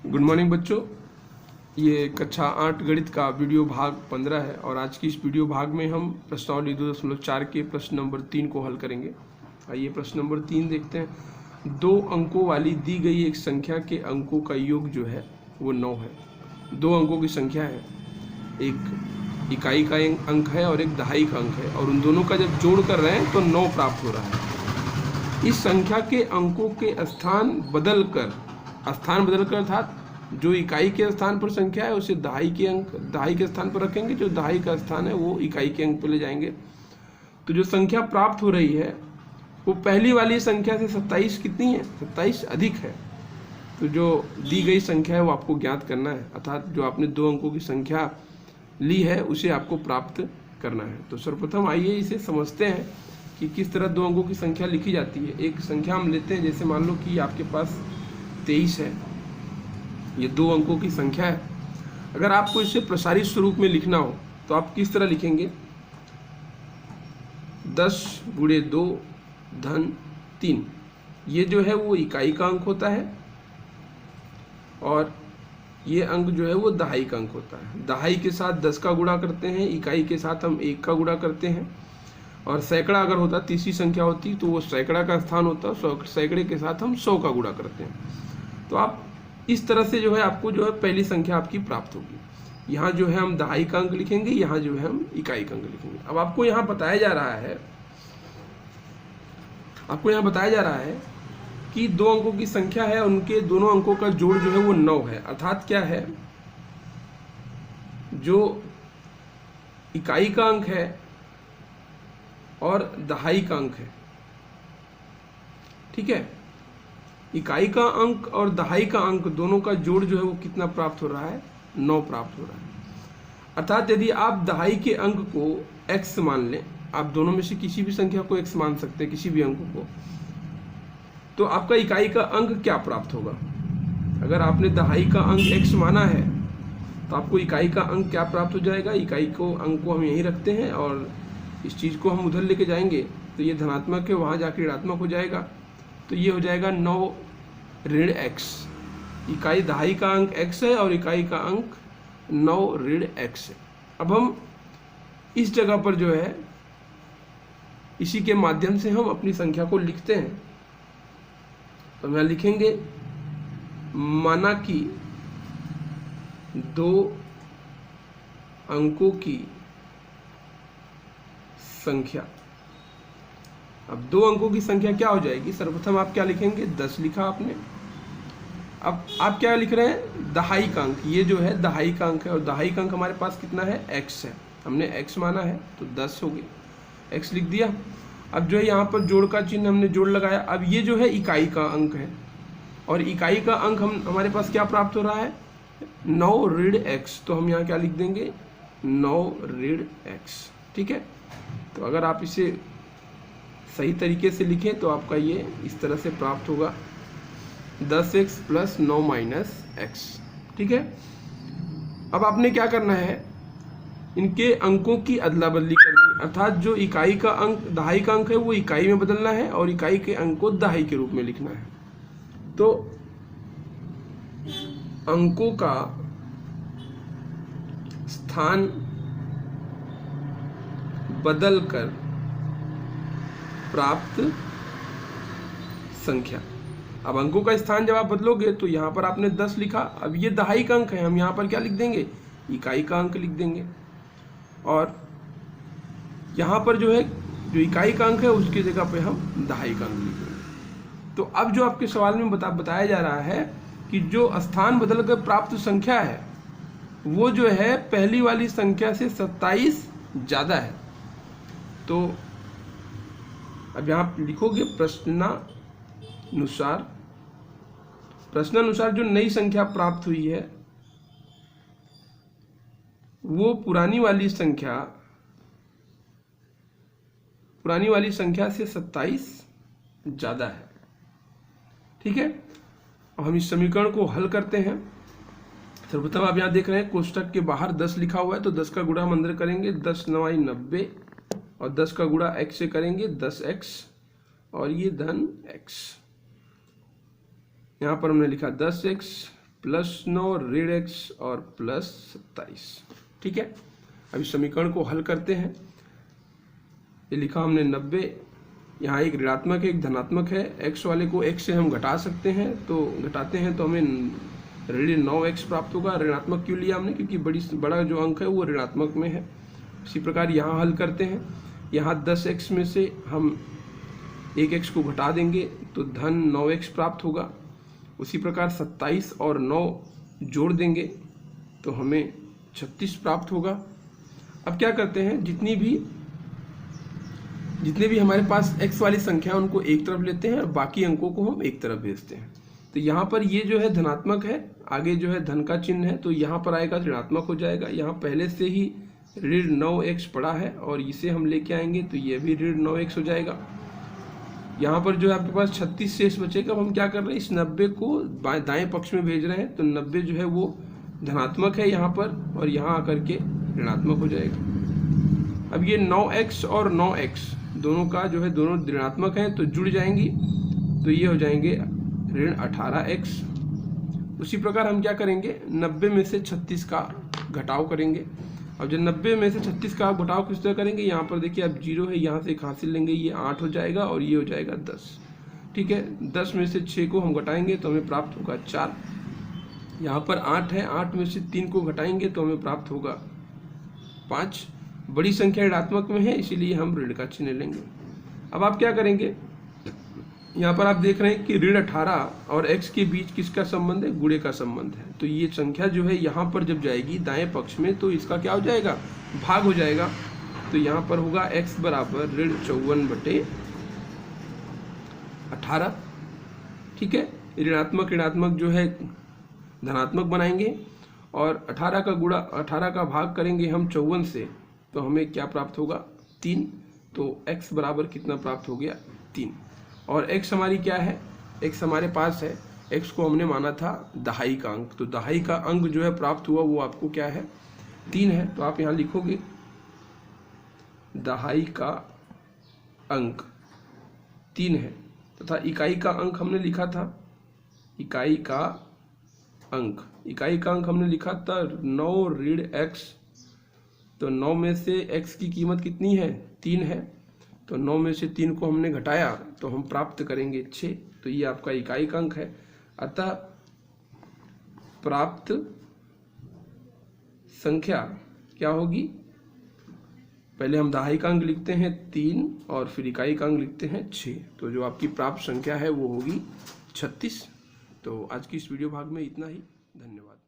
Good morning बच्चों। ये कक्षा 8 गणित का वीडियो भाग 15 है और आज की इस वीडियो भाग में हम प्रश्नावली 2.4 के प्रश्न नंबर 3 को हल करेंगे। आइए प्रश्न नंबर 3 देखते हैं। 2 अंकों वाली दी गई एक संख्या के अंकों का योग जो है वो 9 है। 2 अंकों की संख्या है, एक इकाई का अंक है और एक दहाई का अंक है, और उन दोनों का जब जोड़ कर रहे हैं तो 9 प्राप्त हो रहा है। इस संख्या के अंकों के स्थान बदल कर अर्थात जो इकाई के स्थान पर संख्या है उसे दहाई के स्थान पर रखेंगे, जो दहाई का स्थान है वो इकाई के अंक पर ले जाएंगे। तो जो संख्या प्राप्त हो रही है वो पहली वाली संख्या से 27 कितनी है? 27 अधिक है। तो जो दी गई संख्या है वो आपको ज्ञात करना है, अर्थात जो आपने 2 अंकों की संख्या ली है उसे आपको प्राप्त करना है। तो सर्वप्रथम आइए इसे समझते हैं कि किस तरह 2 अंकों की संख्या लिखी जाती है। एक संख्या हम लेते हैं, जैसे मान लो कि आपके पास 23 है, ये 2 अंकों की संख्या है। अगर आपको इसे प्रसारित स्वरूप में लिखना हो तो आप किस तरह लिखेंगे? 10 गुणे 2 धन 3, ये जो है वो इकाई का अंक होता है और ये अंक जो है वो दहाई का अंक होता है। दहाई के साथ 10 का गुणा करते हैं, इकाई के साथ हम 1 का गुणा करते हैं, और सैकड़ा अगर होता, तीसरी संख्या होती तो वो सैकड़ा का स्थान होता, सैकड़े के साथ हम 100 का गुणा करते हैं। तो आप इस तरह से जो है आपको जो है पहली संख्या आपकी प्राप्त होगी। यहाँ जो है हम दहाई का अंक लिखेंगे, यहाँ जो है हम इकाई का अंक लिखेंगे। अब आपको यहाँ बताया जा रहा है कि 2 अंकों की संख्या है, उनके दोनों अंकों का जोड़ जो है वो 9 है। अर्थात क्या है, जो इकाई का अंक है और दहाई का अंक है, ठीक है, इकाई का अंक और दहाई का अंक दोनों का जोड़ जो है वो कितना प्राप्त हो रहा है? 9 प्राप्त हो रहा है। अर्थात यदि आप दहाई के अंक को x मान लें, आप दोनों में से किसी भी संख्या को x मान सकते हैं, किसी भी अंक को, तो आपका इकाई का अंक क्या प्राप्त होगा? अगर आपने दहाई का अंक x माना है तो आपको इकाई का अंक क्या प्राप्त हो जाएगा? इकाई को अंक को हम यहीं रखते हैं और इस चीज़ को हम उधर लेके जाएंगे तो ये धनात्मक है, वहाँ जाकर ऋणात्मक हो जाएगा। तो ये हो जाएगा 9 ऋण x। इकाई दहाई का अंक x है और इकाई का अंक 9 ऋण x है। अब हम इस जगह पर जो है इसी के माध्यम से हम अपनी संख्या को लिखते हैं। तो हम यहाँ लिखेंगे, माना कि 2 अंकों की संख्या। अब 2 अंकों की संख्या क्या हो जाएगी? सर्वप्रथम आप क्या लिखेंगे? 10 लिखा आपने। अब आप क्या लिख रहे हैं? दहाई का अंक। ये जो है दहाई का अंक है और दहाई का अंक हमारे पास कितना है? x है। हमने x माना है तो 10 हो गया, x लिख दिया। अब जो है यहाँ पर जोड़ का चिन्ह हमने जोड़ लगाया। अब ये जो है इकाई का अंक है और इकाई का अंक हमारे पास क्या प्राप्त हो रहा है? 9 ऋण x। तो हम यहाँ क्या लिख देंगे? 9 ऋण x, ठीक है। तो अगर आप इसे सही तरीके से लिखें तो आपका ये इस तरह से प्राप्त होगा, 10x प्लस 9 माइनस x, ठीक है। अब आपने क्या करना है? इनके अंकों की अदला बदली करनी, अर्थात जो इकाई का अंक दहाई का अंक है वो इकाई में बदलना है और इकाई के अंक को दहाई के रूप में लिखना है। तो अंकों का स्थान बदलकर प्राप्त संख्या। अब अंकों का स्थान जब आप बदलोगे तो यहाँ पर आपने 10 लिखा। अब ये दहाई का अंक है, हम यहाँ पर क्या लिख देंगे? इकाई का अंक लिख देंगे। और यहाँ पर जो है जो इकाई का अंक है उसकी जगह पे हम दहाई का अंक लिख देंगे। तो अब जो आपके सवाल में बताया जा रहा है कि जो स्थान बदलकर प्राप्त संख्या है वो जो है पहली वाली संख्या से 27 ज़्यादा है। तो अब यहाँ लिखोगे प्रश्नानुसार जो नई संख्या प्राप्त हुई है वो पुरानी वाली संख्या से 27 ज़्यादा है, ठीक है। अब हम इस समीकरण को हल करते हैं। सर्वप्रथम आप यहाँ देख रहे हैं कोष्टक के बाहर 10 लिखा हुआ है तो 10 का गुणा हम अंदर करेंगे, 10 9 90, और 10 का गुणा x से करेंगे 10x और ये धन x। यहाँ पर हमने लिखा 10x +9 ऋण x और +27। ठीक है, अभी समीकरण को हल करते हैं। ये लिखा हमने 90, यहाँ एक ऋणात्मक है एक धनात्मक है, x वाले को x से हम घटा सकते हैं, तो घटाते हैं तो हमें ऋण 9x प्राप्त होगा। ऋणात्मक क्यों लिया हमने, क्योंकि बड़ा जो अंक है वो ऋणात्मक में है। इसी प्रकार यहाँ हल करते हैं, यहाँ 10x में से हम 1x को घटा देंगे तो धन 9x प्राप्त होगा। उसी प्रकार 27 और 9 जोड़ देंगे तो हमें 36 प्राप्त होगा। अब क्या करते हैं, जितने भी हमारे पास x वाली संख्या उनको एक तरफ लेते हैं और बाकी अंकों को हम एक तरफ भेजते हैं। तो यहाँ पर ये जो है धनात्मक है, आगे जो है धन का चिन्ह है, तो यहाँ पर आएगा ऋणात्मक हो जाएगा। यहाँ पहले से ही ऋण 9x पड़ा है और इसे हम लेके आएंगे तो ये भी ऋण 9x हो जाएगा। यहाँ पर जो है आपके पास 36 शेष बचेगा। अब हम क्या कर रहे हैं, इस 90 को दाएं पक्ष में भेज रहे हैं, तो 90 जो है वो धनात्मक है यहाँ पर और यहाँ आकर के ऋणात्मक हो जाएगा। अब ये 9x और 9x दोनों का जो है दोनों ऋणात्मक हैं तो जुड़ जाएंगी, तो ये हो जाएंगे ऋण 18x। उसी प्रकार हम क्या करेंगे, 90 में से 36 का घटाव करेंगे। अब जब 90 में से 36 का घटाव किस तरह करेंगे, यहाँ पर देखिए अब 0 है, यहाँ से एक हासिल लेंगे, ये 8 हो जाएगा और ये हो जाएगा 10। ठीक है, 10 में से 6 को हम घटाएंगे तो हमें प्राप्त होगा 4। यहाँ पर 8 है, 8 में से 3 को घटाएंगे तो हमें प्राप्त होगा 5। बड़ी संख्या ऋणात्मक में है इसीलिए हम ऋण का चिन्ह लेंगे। अब आप क्या करेंगे, यहाँ पर आप देख रहे हैं कि ऋण 18 और x के बीच किसका संबंध है, गुणे का संबंध है। तो ये संख्या जो है यहाँ पर जब जाएगी दाएं पक्ष में तो इसका क्या हो जाएगा, भाग हो जाएगा। तो यहाँ पर होगा x बराबर ऋण 54/18। ठीक है, ऋणात्मक जो है धनात्मक बनाएंगे और 18 का गुणा 18 का भाग करेंगे हम 54 से, तो हमें क्या प्राप्त होगा, 3। तो x बराबर कितना प्राप्त हो गया, 3। और x हमारी क्या है, x हमारे पास है, x को हमने माना था दहाई का अंक, तो दहाई का अंक जो है प्राप्त हुआ वो आपको क्या है, 3 है। तो आप यहाँ लिखोगे दहाई का अंक 3 है, तथा इकाई का अंक हमने लिखा था, इकाई का अंक हमने लिखा था 9 ऋण x। तो 9 में से x की कीमत कितनी है, 3 है, तो 9 में से 3 को हमने घटाया तो हम प्राप्त करेंगे 6। तो ये आपका इकाई का अंक है। अतः प्राप्त संख्या क्या होगी, पहले हम दहाई का अंक लिखते हैं 3 और फिर इकाई का अंक लिखते हैं 6। तो जो आपकी प्राप्त संख्या है वो होगी 36। तो आज की इस वीडियो भाग में इतना ही, धन्यवाद।